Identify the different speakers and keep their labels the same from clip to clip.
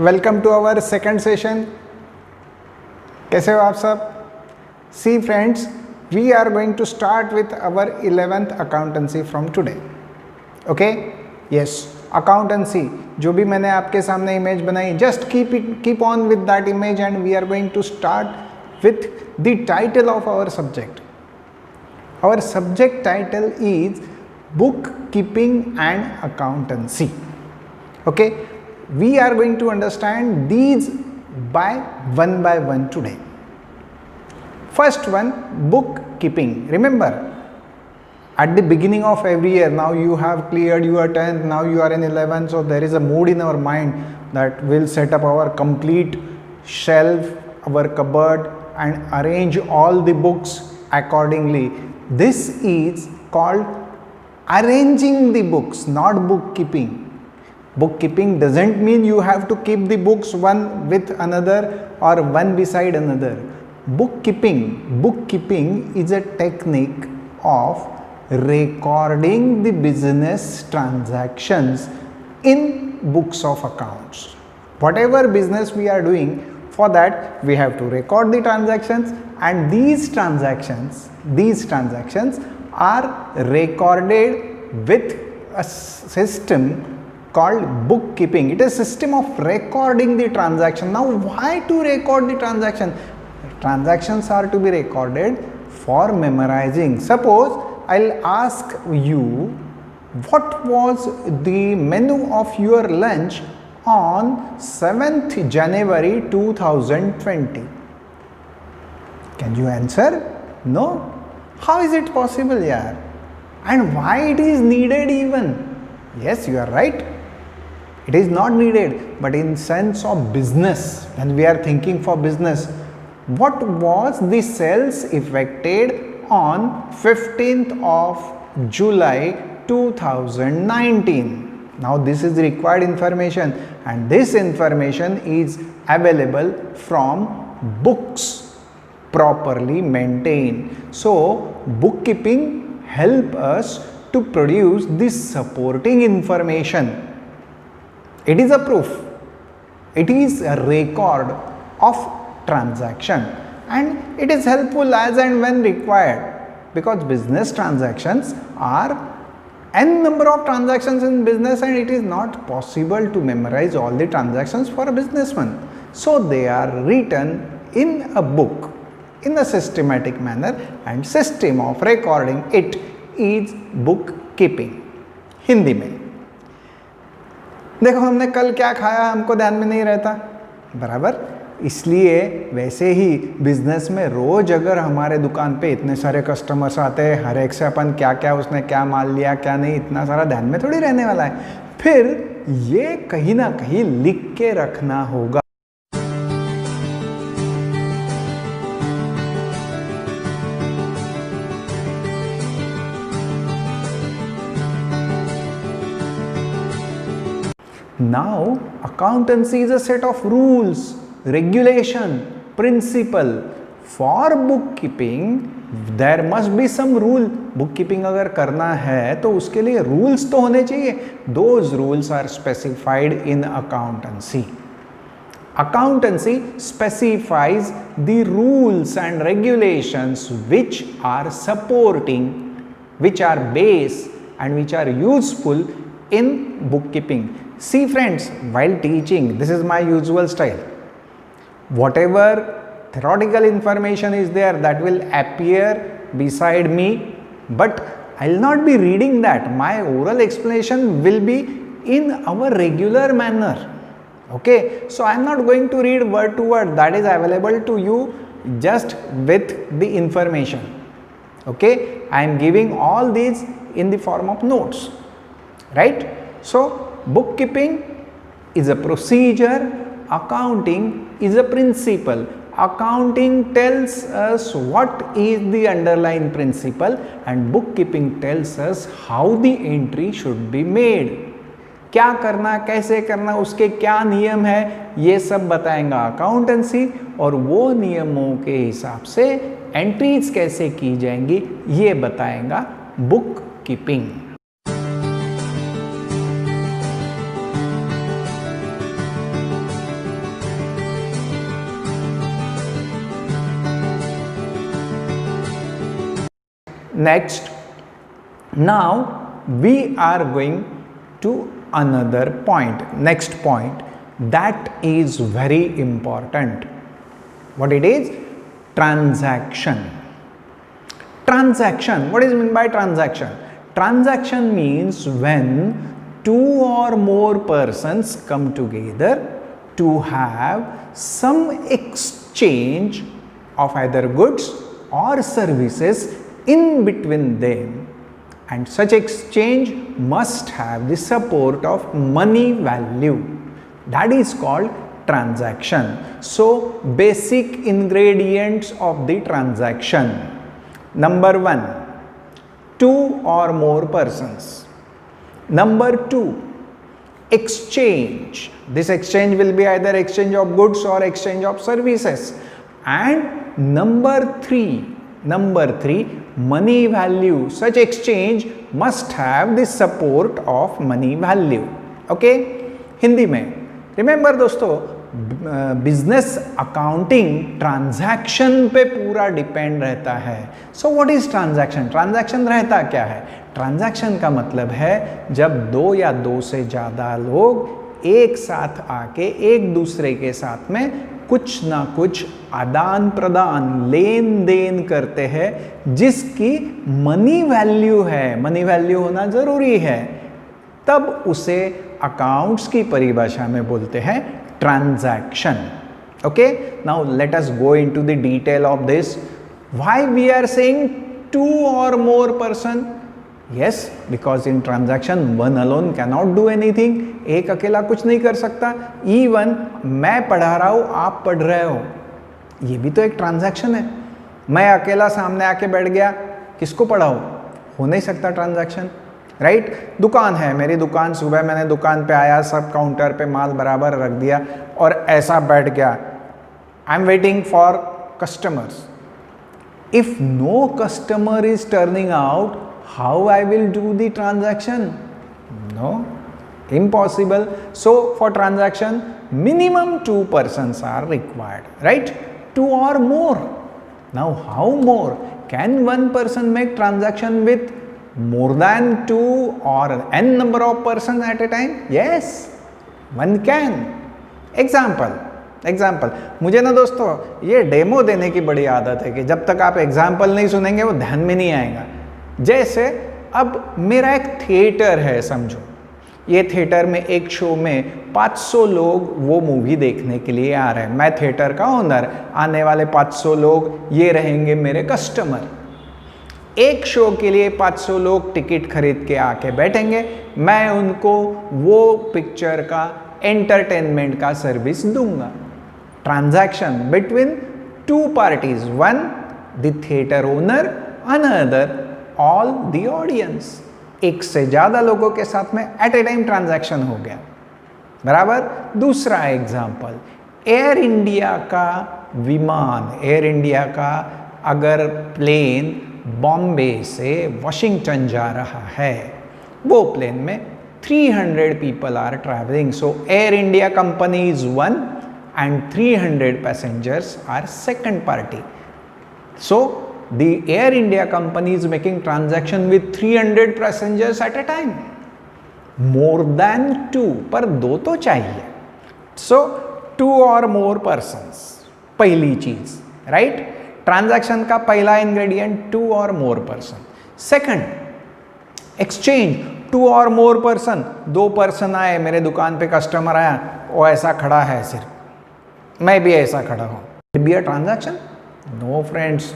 Speaker 1: Welcome to our second session. कैसे हो आप सब? See friends, we are going to start with our 11th accountancy from today. Okay, yes, accountancy जो भी मैंने आपके सामने इमेज बनाई, just keep on with that image and we are going to start with the title of our subject. Our subject title is bookkeeping and accountancy. Okay, we are going to understand these by one today. First one, bookkeeping. Remember, at the beginning of every year, now you have cleared your 10th, now you are in 11th, so there is a mood in our mind that we'll set up our complete shelf, our cupboard, and arrange all the books accordingly. This is called arranging the books, not bookkeeping. Bookkeeping doesn't mean you have to keep the books one with another or one beside another. Bookkeeping is a technique of recording the business transactions in books of accounts. Whatever business we are doing, for that we have to record the transactions, and these transactions are recorded with a system called bookkeeping. It is a system of recording the transaction. Now, why to record the transaction? Transactions are to be recorded for memorizing. Suppose I'll ask you, what was the menu of your lunch on 7th January 2020? Can you answer? No. How is it possible, yaar? And why it is needed even? Yes, you are right. It is not needed, but in sense of business, when we are thinking for business, what was the sales effected on 15th of July 2019? Now this is required information, and this information is available from books properly maintained. So bookkeeping help us to produce this supporting information. It is a proof, it is a record of transaction, and it is helpful as and when required, because business transactions are n number of transactions in business, and it is not possible to memorize all the transactions for a businessman. So they are written in a book in a systematic manner, and system of recording it is bookkeeping. Hindi में देखो, हमने कल क्या खाया हमको ध्यान में नहीं रहता, बराबर. इसलिए वैसे ही बिजनेस में रोज अगर हमारे दुकान पे इतने सारे कस्टमर्स आते हैं, हर एक से अपन क्या क्या उसने क्या माल लिया क्या नहीं, इतना सारा ध्यान में थोड़ी रहने वाला है. फिर ये कहीं ना कहीं लिख के रखना होगा. Now, accountancy is a set of rules, regulation, principle. For bookkeeping, there must be some rule. Bookkeeping अगर करना है तो उसके लिए rules तो होने चाहिए. Those rules are specified in accountancy. Accountancy specifies the rules and regulations which are supporting, which are base, and which are useful in bookkeeping. See friends, while teaching, this is my usual style. Whatever theoretical information is there, that will appear beside me, but I'll not be reading that. My oral explanation will be in our regular manner. Okay, so I'm not going to read word to word. That is available to you just with the information. Okay, I am giving all these in the form of notes, right? So bookkeeping is a procedure, accounting is a principle. Accounting tells us what is the underlying principle, and bookkeeping tells us how the entry should be made. क्या करना, कैसे करना, उसके क्या नियम है, ये सब बताएगा अकाउंटेंसी, और वो नियमों के हिसाब से एंट्रीज कैसे की जाएंगी ये बताएगा book keeping. Next, now we are going to another point, next point, that is very important. What it is? Transaction. Transaction, what is meant by transaction? Transaction means when two or more persons come together to have some exchange of either goods or services in between them, and such exchange must have the support of money value. That is called transaction. So basic ingredients of the transaction. Number 1, two or more persons. Number 2, exchange. This exchange will be either exchange of goods or exchange of services. And number 3, money value. Such exchange must have the support of money value. Okay? Hindi में remember दोस्तों, business accounting transaction पे पूरा depend रहता है. So what is transaction? Transaction रहता क्या है? Transaction का मतलब है जब दो या दो से ज़्यादा लोग एक साथ आके एक दूसरे के साथ में कुछ ना कुछ आदान प्रदान, लेन देन करते हैं जिसकी मनी वैल्यू है. मनी वैल्यू होना ज़रूरी है, तब उसे अकाउंट्स की परिभाषा में बोलते हैं transaction. Okay, now let us go into the detail of this. Why we are saying two or more person? Yes, because in transaction one alone cannot do anything. एक अकेला कुछ नहीं कर सकता. Even मैं पढ़ा रहा हूँ, आप पढ़ रहे हो, ये भी तो एक ट्रांजैक्शन है. मैं अकेला सामने आके बैठ गया, किसको पढ़ाऊँ? हो नहीं सकता ट्रांजैक्शन. राइट? दुकान है मेरी, दुकान, सुबह मैंने दुकान पे आया, सब काउंटर पे माल बराबर रख दिया और ऐसा बैठ गया. I am waiting for customers. If no customer is turning out, how I will do the transaction? No, impossible. So for transaction minimum 2 persons are required, right? 2 or more. Now how more? Can one person make transaction with more than 2 or n number of persons at a time? Yes, one can. Example मुझे ना दोस्तों ये demo देने की बड़ी आदत है कि जब तक आप एग्जाम्पल नहीं सुनेंगे वो ध्यान में नहीं आएगा. जैसे अब मेरा एक थिएटर है, समझो. ये थिएटर में एक शो में 500 लोग वो मूवी देखने के लिए आ रहे हैं. मैं थिएटर का ओनर, आने वाले 500 लोग ये रहेंगे मेरे कस्टमर. एक शो के लिए 500 लोग टिकट खरीद के आके बैठेंगे. मैं उनको वो पिक्चर का एंटरटेनमेंट का सर्विस दूंगा. Transaction between 2 parties, one the theatre owner, another all the audience. एक से ज़्यादा लोगों के साथ में एट ए टाइम ट्रांजैक्शन हो गया. बराबर. दूसरा एग्जाम्पल, एयर इंडिया का विमान, एयर इंडिया का अगर प्लेन बॉम्बे से वॉशिंगटन जा रहा है, वो प्लेन में 300 people are travelling. So Air India company is one and 300 passengers are second party. So the Air India company is making transaction with 300 passengers at a time. More than 2, पर 2 तो चाहिए. So 2 or more persons, पहली चीज. Right? Transaction का पहला ingredient 2 or more person. Second, exchange. 2 or more person, 2 person आए, मेरे दुकान पे कस्टमर आया, वो ऐसा खड़ा है, सिर्फ मैं भी ऐसा खड़ा हूँ. Be a transaction? No friends.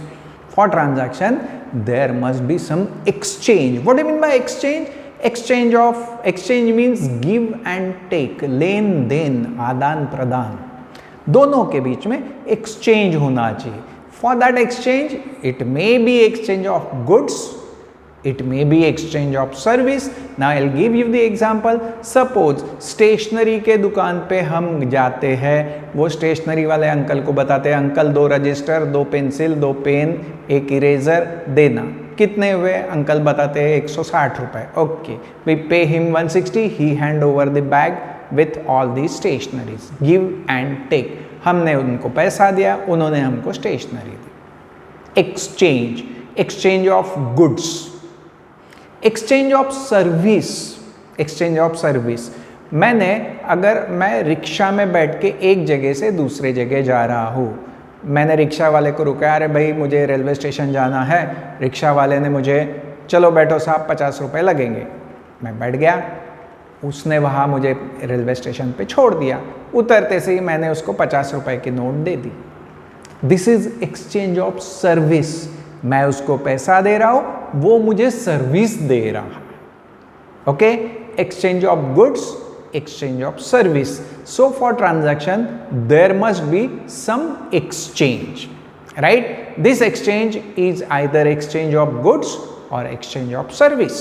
Speaker 1: For transaction, there must be some exchange. What do you mean by exchange? Exchange means give and take, लेन देन, आदान प्रदान. दोनों के बीच में exchange होना चाहिए. For that exchange, it may be exchange of goods, it may be exchange of service. Now I'll give you the example. Suppose stationery के दुकान पे हम जाते हैं, वो स्टेशनरी वाले अंकल को बताते हैं, uncle 2 register, 2 pencil, 2 pen, 1 eraser देना. कितने हुए? अंकल बताते हैं 160 रुपए. Okay, we pay him 160, he hand over the bag with all the stationeries. Give and take. हमने उनको पैसा दिया, उन्होंने हमको स्टेशनरी दी. Exchange. Exchange of goods, exchange of service, exchange of service. अगर मैं रिक्शा में बैठ के एक जगह से दूसरे जगह जा रहा हूँ, मैंने रिक्शा वाले को रुका, अरे भाई मुझे रेलवे स्टेशन जाना है, रिक्शा वाले ने मुझे चलो बैठो साहब 50 रुपये लगेंगे, मैं बैठ गया, उसने वहाँ मुझे रेलवे स्टेशन पे छोड़ दिया, उतरते से ही मैंने उसको 50 रुपये की note they the. This is exchange of service, मैं उसको पैसा दे रहा हूँ, वो मुझे सर्विस दे रहा है। Okay, exchange of goods, exchange of service. So for transaction there must be some exchange, right? This exchange is either exchange of goods or exchange of service.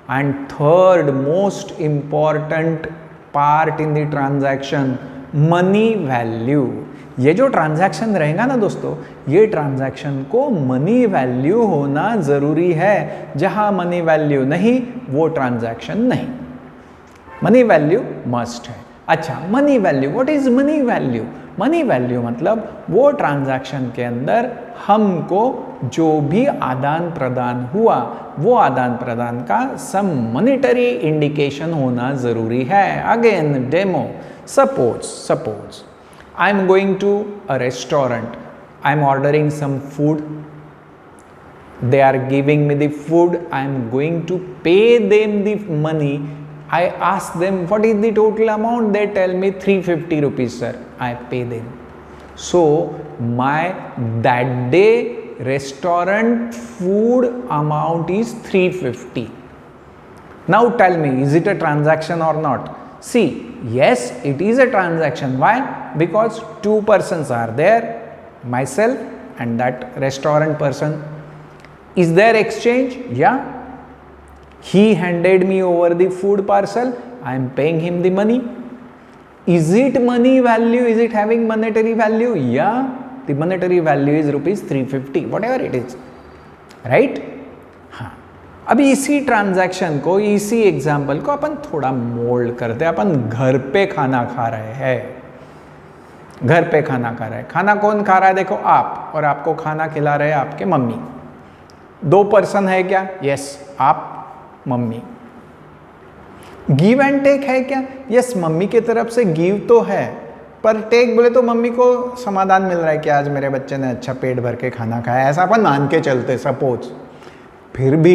Speaker 1: And third most important part in the transaction, money value. ये जो transaction रहेगा ना दोस्तों, ये transaction को money value होना ज़रूरी है। जहाँ मनी वैल्यू नहीं वो ट्रांजैक्शन नहीं, मनी वैल्यू मस्ट है। अच्छा, money value, what is money value? Money value मतलब वो ट्रांजैक्शन के अंदर हमको जो भी आदान प्रदान हुआ, वो आदान प्रदान का सम मॉनेटरी इंडिकेशन होना ज़रूरी है। Again demo, suppose I am going to a restaurant, I am ordering some food, they are giving me the food, I am going to pay them the money. I ask them what is the total amount, they tell me 350 rupees sir, I pay them. So that day restaurant food amount is 350. Now tell me, is it a transaction or not? See, yes it is a transaction. Why? Because two persons are there, myself and that restaurant person. Is there exchange? Yeah. He handed me over the food parcel, I am paying him the money. Is it money value? Is it having monetary value? Yeah, the monetary value is rupees 350, whatever it is, right? हाँ, अभी इसी transaction को, इसी example को अपन थोड़ा mould करते हैं। अपन घर पे खाना खा रहे हैं, घर पे खाना खा रहे हैं। खाना कौन खा रहा है? देखो आप, और आपको खाना खिला रहे हैं आपके मम्मी। दो पर्सन है क्या? यस, आप मम्मी। गिव एंड टेक है क्या? यस, मम्मी की तरफ से गिव तो है, पर टेक बोले तो मम्मी को समाधान मिल रहा है कि आज मेरे बच्चे ने अच्छा पेट भर के खाना खाया, ऐसा अपन मान के चलते सपोज। फिर भी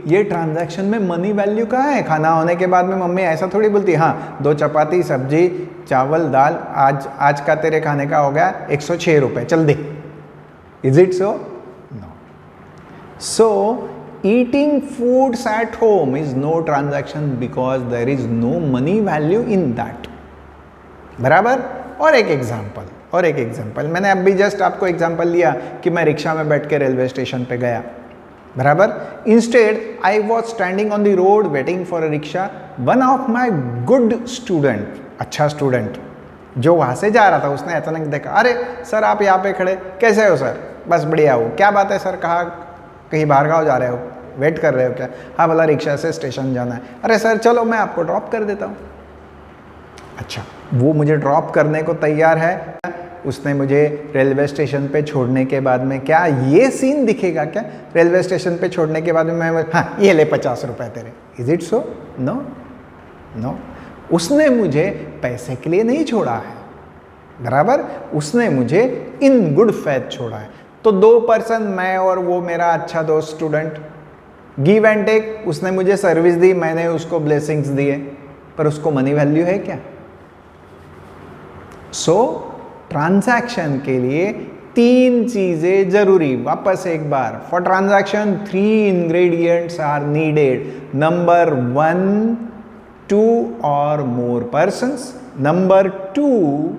Speaker 1: ये ट्रांजैक्शन में मनी वैल्यू कहाँ है? खाना होने के बाद में मम्मी ऐसा थोड़ी बोलती, हाँ 2 चपाती सब्जी चावल दाल आज का तेरे खाने का हो गया 106 रुपये, चल दे। Is it so? No. So eating foods at home is no transaction because there is no money value in that. बराबर? और एक एग्जाम्पल मैंने अभी जस्ट आपको एग्जाम्पल लिया कि मैं रिक्शा में बैठ के रेलवे स्टेशन पे गया, बराबर। Instead I was standing on the road waiting for a rickshaw. One of my good student, अच्छा स्टूडेंट जो वहाँ से जा रहा था, उसने अचानक देखा, अरे सर आप यहाँ पे खड़े, कैसे हो सर? बस बढ़िया हो। क्या बात है सर? कहाँ, कहीं बाहर गाँव जा रहे हो, वेट कर रहे हो क्या? हाँ बोला रिक्शा से स्टेशन जाना है। अरे सर चलो मैं आपको ड्रॉप कर देता हूँ। अच्छा, वो मुझे ड्रॉप करने को तैयार है, उसने मुझे रेलवे स्टेशन पे छोड़ने के बाद में क्या ये सीन दिखेगा क्या? रेलवे स्टेशन पे छोड़ने के बाद में मैं, हाँ ये ले 50 रुपये तेरे। Is it so? No no. उसने मुझे पैसे के लिए नहीं छोड़ा है, बराबर। उसने मुझे इन गुड फेथ छोड़ा है। तो 2 पर्सन, मैं और वो मेरा अच्छा दोस्त स्टूडेंट, गिव एंड टेक। उसने मुझे सर्विस दी, मैंने उसको ब्लेसिंग्स दिए, पर उसको मनी वैल्यू है क्या? सो ट्रांजैक्शन के लिए 3 चीजें जरूरी। वापस एक बार, for transaction 3 ingredients are needed. Number 1, 2 or more persons. Number 2,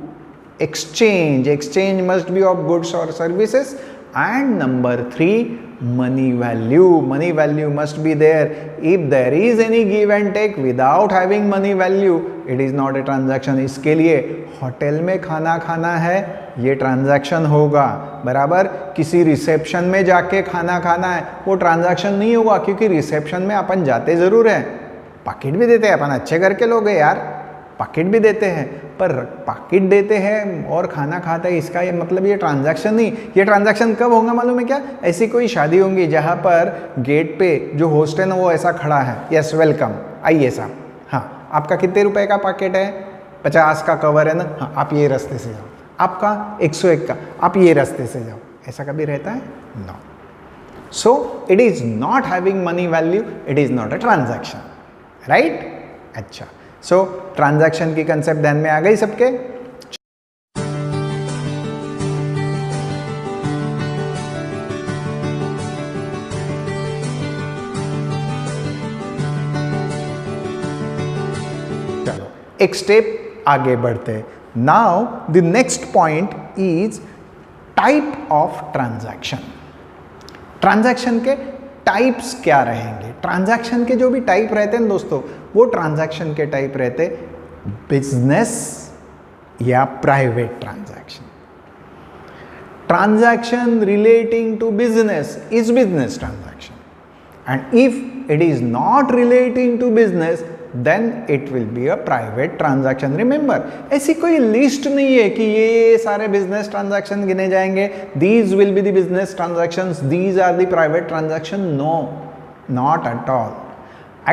Speaker 1: exchange must be of goods or services. And number 3, money value must be there. If there is any give and take without having money value, it is not a transaction. इसके लिए hotel में खाना खाना है, ये transaction होगा, बराबर। किसी रिसेप्शन में जाके खाना खाना है, वो ट्रांजैक्शन नहीं होगा, क्योंकि रिसेप्शन में अपन जाते ज़रूर हैं, पैकेट भी देते हैं, अपन अच्छे करके लोग हैं यार, पाकिट भी देते हैं, पर पाकिट देते हैं और खाना खाता है, इसका ये मतलब ये ट्रांजैक्शन नहीं। ये ट्रांजैक्शन कब होगा मालूम है क्या? ऐसी कोई शादी होंगी जहाँ पर गेट पे जो होस्ट है ना वो ऐसा खड़ा है, यस वेलकम, आइए साहब, हाँ आपका कितने रुपए का पाकिट है? 50 का कवर है ना, हाँ आप ये रास्ते से जाओ। आपका 101 का, आप ये रास्ते से जाओ। ऐसा कभी रहता है? No. So it is not having money value, it is not a transaction, right? अच्छा, सो ट्रांजैक्शन की कंसेप्ट ध्यान में आ गई सबके? चलो एक स्टेप आगे बढ़ते। Now the next point is type of transaction. Transaction के टाइप्स क्या रहेंगे? ट्रांजैक्शन के जो भी टाइप रहते हैं दोस्तों, वो ट्रांजैक्शन के टाइप रहते बिजनेस या private transaction. Transaction relating to business is business transaction and if it is not relating to business then it will be a private transaction. Remember, ऐसी कोई लिस्ट नहीं है कि ये सारे बिजनेस ट्रांजैक्शन गिने जाएंगे, these will be the business transactions, these are the private transaction. No, not at all.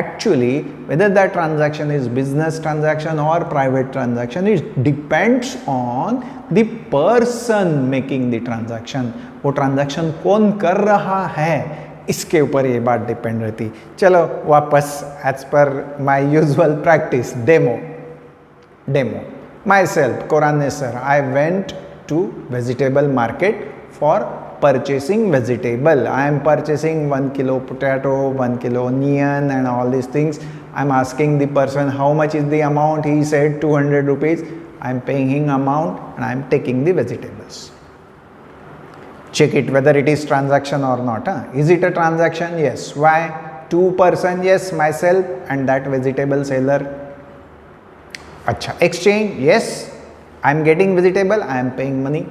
Speaker 1: Actually, whether that transaction is business transaction or private transaction, it depends on the person making the transaction. वो transaction कौन कर रहा है इसके ऊपर ये बात depend रहती। चलो वापस एज पर my usual practice, demo myself Kurane sir, I went to vegetable market for purchasing vegetable. I am purchasing 1 kilo potato, 1 kilo onion and all these things. I am asking the person how much is the amount. He said 200 rupees. I am paying him amount and I am taking the vegetables. Check it whether it is transaction or not. Is it a transaction? Yes. Why? Two person, yes, myself and that vegetable seller. Acha, exchange, yes, I am getting vegetable, I am paying money.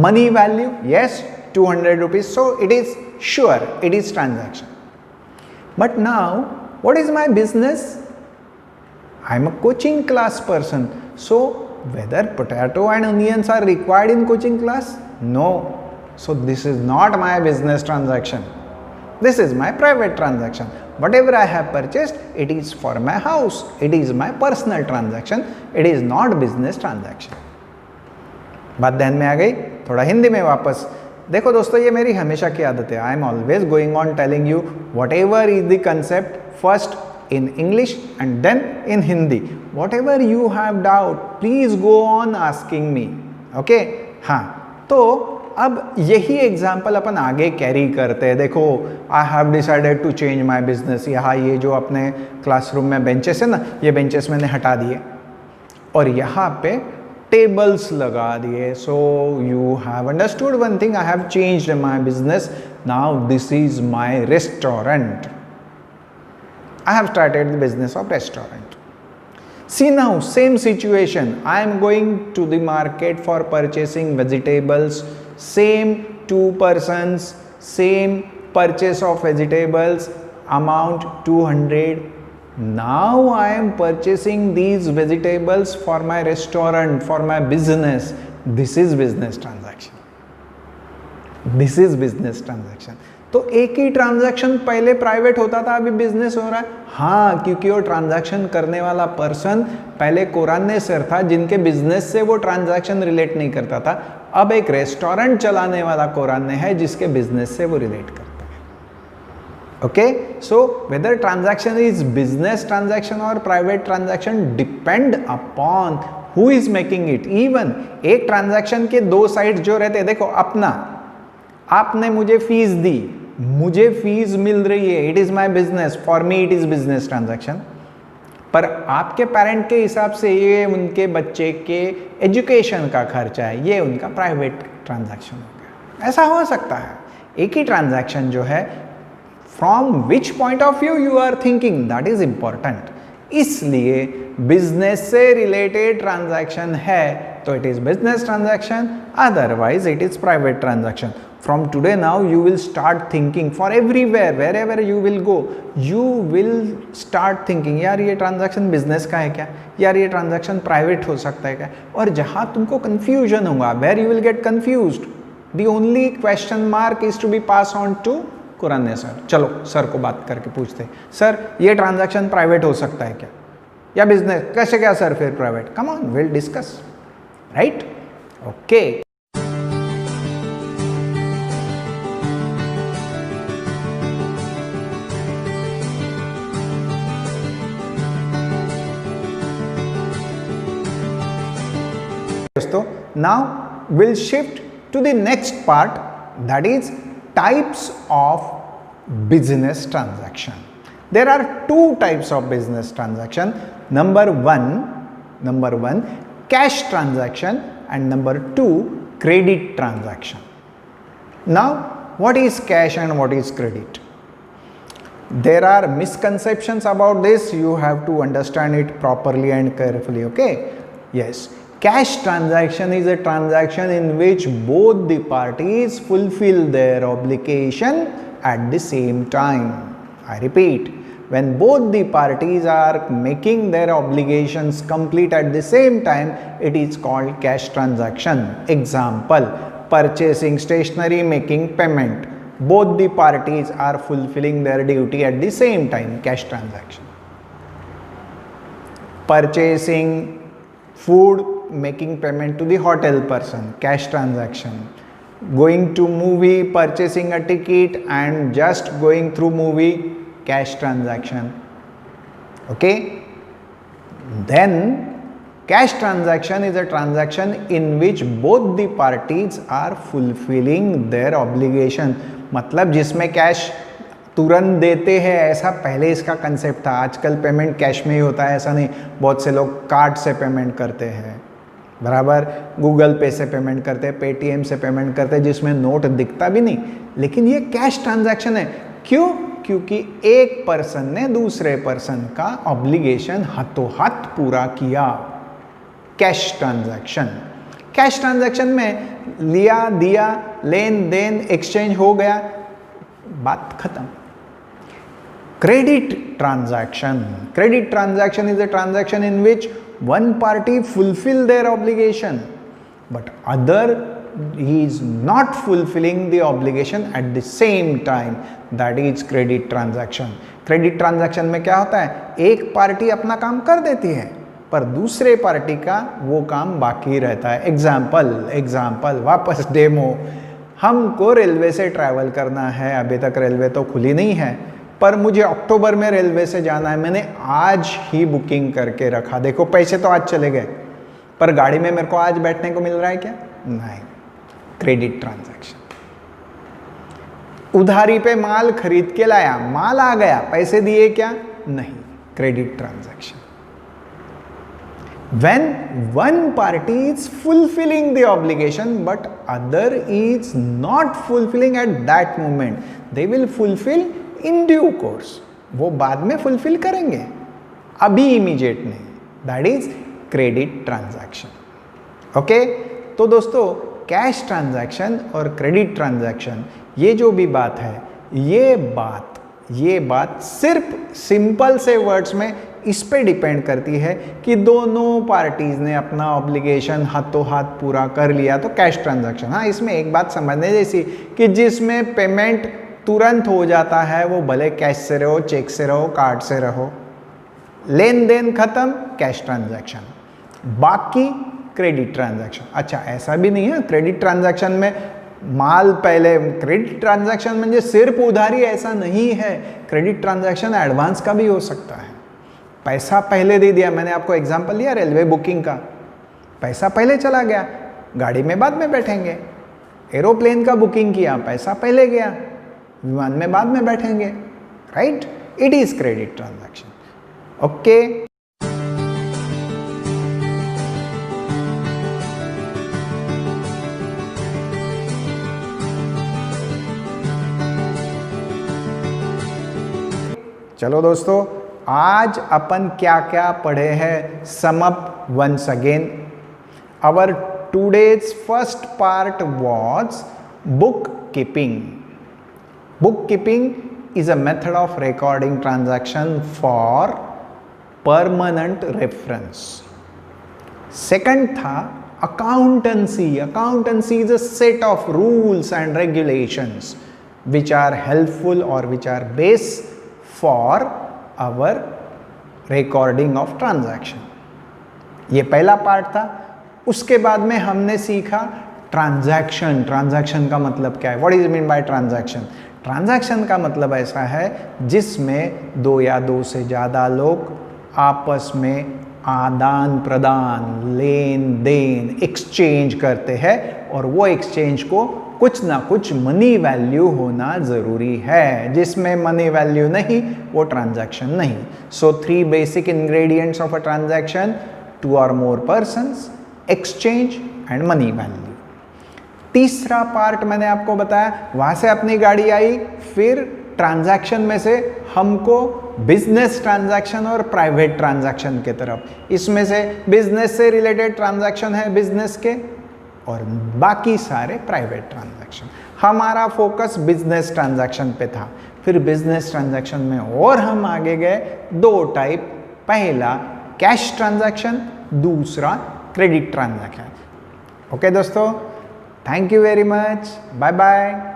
Speaker 1: Money value, yes, 200 rupees. So it is sure, it is transaction. But now, what is my business? I am a coaching class person. So whether potato and onions are required in coaching class? No. So this is not my business transaction. This is my private transaction. Whatever I have purchased, it is for my house. It is my personal transaction. It is not business transaction. बात ध्यान में आ गई? थोड़ा हिंदी में वापस देखो दोस्तों, ये मेरी हमेशा की आदत है। I am always going on telling you what ever is the concept first in English and then in Hindi. Whatever you have doubt, please go on asking me. Okay? हाँ, तो अब यही एग्जाम्पल अपन आगे कैरी करते हैं। देखो, I have decided to change my business. यहाँ ये जो अपने क्लासरूम में बेंचेस है ना, ये बेंचेस मैंने हटा दिए और यहाँ पे टेबल्स लगा दिए। So you have understood one thing, I have changed my business, now this is my restaurant. I have started the business of restaurant. See now, same situation. I am going to the market for purchasing vegetables. Same two persons, same purchase of vegetables, amount 200. Now I am purchasing these vegetables for my restaurant, for my business. This is business transaction. This is business transaction. तो एक ही transaction पहले private होता था, अभी business हो रहा है। हाँ, क्योंकि वो ट्रांजैक्शन करने वाला पर्सन पहले कोराने सर था, जिनके बिजनेस से वो ट्रांजैक्शन रिलेट नहीं करता था। अब एक रेस्टोरेंट चलाने वाला कोराने है जिसके बिजनेस से वो रिलेट करता है। Okay, so whether transaction is business transaction और private transaction depend upon who is making it. Even एक ट्रांजैक्शन के दो साइड जो रहते हैं, देखो अपना, आपने मुझे फीस दी, मुझे फीस मिल रही है, it is my business, for me it is business transaction. पर आपके पेरेंट के हिसाब से ये उनके बच्चे के एजुकेशन का खर्चा है, ये उनका प्राइवेट ट्रांजैक्शन हो गया। ऐसा हो सकता है। एक ही ट्रांजैक्शन जो है, from which point of view you are thinking, that is important. इसलिए बिजनेस से रिलेटेड ट्रांजैक्शन है तो it is business transaction, otherwise it is private transaction. From today now you will start thinking for everywhere, wherever you will go, you will start thinking यार ये transaction business का है क्या, यार ये ट्रांजैक्शन प्राइवेट हो सकता है क्या. और जहाँ तुमको कन्फ्यूजन होगा, where you will get confused, the only question mark is to be pass on to Kurane sir. चलो सर को बात करके पूछते, सर ये ट्रांजैक्शन प्राइवेट हो सकता है क्या या बिजनेस, कैसे क्या सर फिर private. Come on, will discuss, right. Okay. दोस्तों, now we'll shift to the next part, that is types of business transaction. There are two types of business transaction. Number one cash transaction, and number two credit transaction. Now what is cash and what is credit? There are misconceptions about this, you have to understand it properly and carefully. Okay, yes. Cash transaction is a transaction in which both the parties fulfill their obligation at the same time. I repeat, when both the parties are making their obligations complete at the same time, it is called cash transaction. Example, purchasing stationery, making payment. Both the parties are fulfilling their duty at the same time, cash transaction. Purchasing food, making payment to the hotel person, cash transaction. Going to movie, purchasing a ticket and just going through movie, cash transaction. Okay. Then cash transaction is a transaction in which both the parties are fulfilling their obligation. मतलब जिसमें cash तुरंत देते हैं, ऐसा पहले इसका concept था. आजकल पेमेंट कैश में ही होता है, ऐसा नहीं. बहुत से लोग कार्ड से पेमेंट करते हैं, बराबर, गूगल पे से पेमेंट करते हैं, पेटीएम से पेमेंट करते हैं, जिसमें नोट दिखता भी नहीं. लेकिन ये कैश ट्रांजैक्शन है. क्यों? क्योंकि एक पर्सन ने दूसरे पर्सन का ऑब्लिगेशन हाथों हाथ पूरा किया. Cash transaction. कैश ट्रांजैक्शन में लिया दिया, लेन देन, एक्सचेंज हो गया, बात खत्म. Credit transaction. Credit transaction is a transaction in which one party fulfill their obligation, but other is not fulfilling the obligation at the same time. That is credit transaction. Credit transaction में क्या होता है? एक party अपना काम कर देती है, पर दूसरे पार्टी का वो काम बाकी रहता है. एग्जाम्पल, वापस डेमो. हमको रेलवे से ट्रैवल करना है, अभी तक रेलवे तो खुली नहीं है, पर मुझे अक्टूबर में रेलवे से जाना है. मैंने आज ही बुकिंग करके रखा. देखो पैसे तो आज चले गए, पर गाड़ी में मेरे को आज बैठने को मिल रहा है क्या? नहीं. Credit transaction. उधारी पे माल खरीद के लाया, माल आ गया, पैसे दिए क्या? नहीं. Credit transaction. When one party is fulfilling the obligation but other is not fulfilling at that moment, they will fulfill in due course. वो बाद में fulfill करेंगे, अभी immediate नहीं. That is credit transaction. Okay? तो दोस्तों, कैश ट्रांजैक्शन और credit transaction, ये जो भी बात है, ये बात सिर्फ सिंपल से वर्ड्स में इस पे डिपेंड करती है कि दोनों पार्टीज ने अपना ऑब्लिगेशन हाथों हाथ पूरा कर लिया तो कैश ट्रांजैक्शन. हाँ, इसमें एक बात समझने जैसी कि जिसमें पेमेंट तुरंत हो जाता है, वो भले कैश से रहो, चेक से रहो, कार्ड से रहो, लेन देन खत्म, कैश ट्रांजैक्शन. बाकी क्रेडिट ट्रांजैक्शन. अच्छा, ऐसा भी नहीं है क्रेडिट ट्रांजैक्शन में माल पहले. क्रेडिट ट्रांजैक्शन म्हणजे सिर्फ उधारी ऐसा नहीं है. क्रेडिट ट्रांजैक्शन एडवांस का भी हो सकता है. पैसा पहले दे दिया, मैंने आपको एग्जांपल दिया रेलवे बुकिंग का. पैसा पहले चला गया, गाड़ी में बाद में बैठेंगे. एरोप्लेन का बुकिंग किया, पैसा पहले गया, विमान में बाद में बैठेंगे. Right? It is credit transaction. Okay. चलो दोस्तों, आज अपन क्या क्या पढ़े हैं, sum up once again. Our today's first part was book bookkeeping. Bookkeeping is a method of recording transaction for permanent reference. Second था accountancy. Accountancy is a set of rules and regulations which are helpful or which are base for our recording of transaction. ये पहला part था. उसके बाद में हमने सीखा transaction. Transaction का मतलब क्या है? What is mean by transaction? Transaction का मतलब ऐसा है जिसमें दो या दो से ज़्यादा लोग आपस में आदान प्रदान, लेन देन, एक्सचेंज करते हैं और वो एक्सचेंज को कुछ ना कुछ मनी वैल्यू होना ज़रूरी है. जिसमें मनी वैल्यू नहीं वो ट्रांजैक्शन नहीं. सो 3 basic ingredients of a transaction: 2 or more persons, exchange and money value. तीसरा पार्ट मैंने आपको बताया, वहाँ से अपनी गाड़ी आई, फिर ट्रांजैक्शन में से हमको बिजनेस ट्रांजैक्शन और प्राइवेट ट्रांजैक्शन के तरफ. इसमें से बिजनेस से रिलेटेड ट्रांजैक्शन है बिजनेस के और बाकी सारे प्राइवेट ट्रांजैक्शन. हमारा फोकस बिजनेस ट्रांजैक्शन पे था. फिर बिजनेस ट्रांजैक्शन में और हम आगे गए. 2 टाइप, पहला कैश ट्रांजैक्शन, दूसरा क्रेडिट ट्रांजैक्शन. ओके दोस्तों, thank you very much. Bye bye.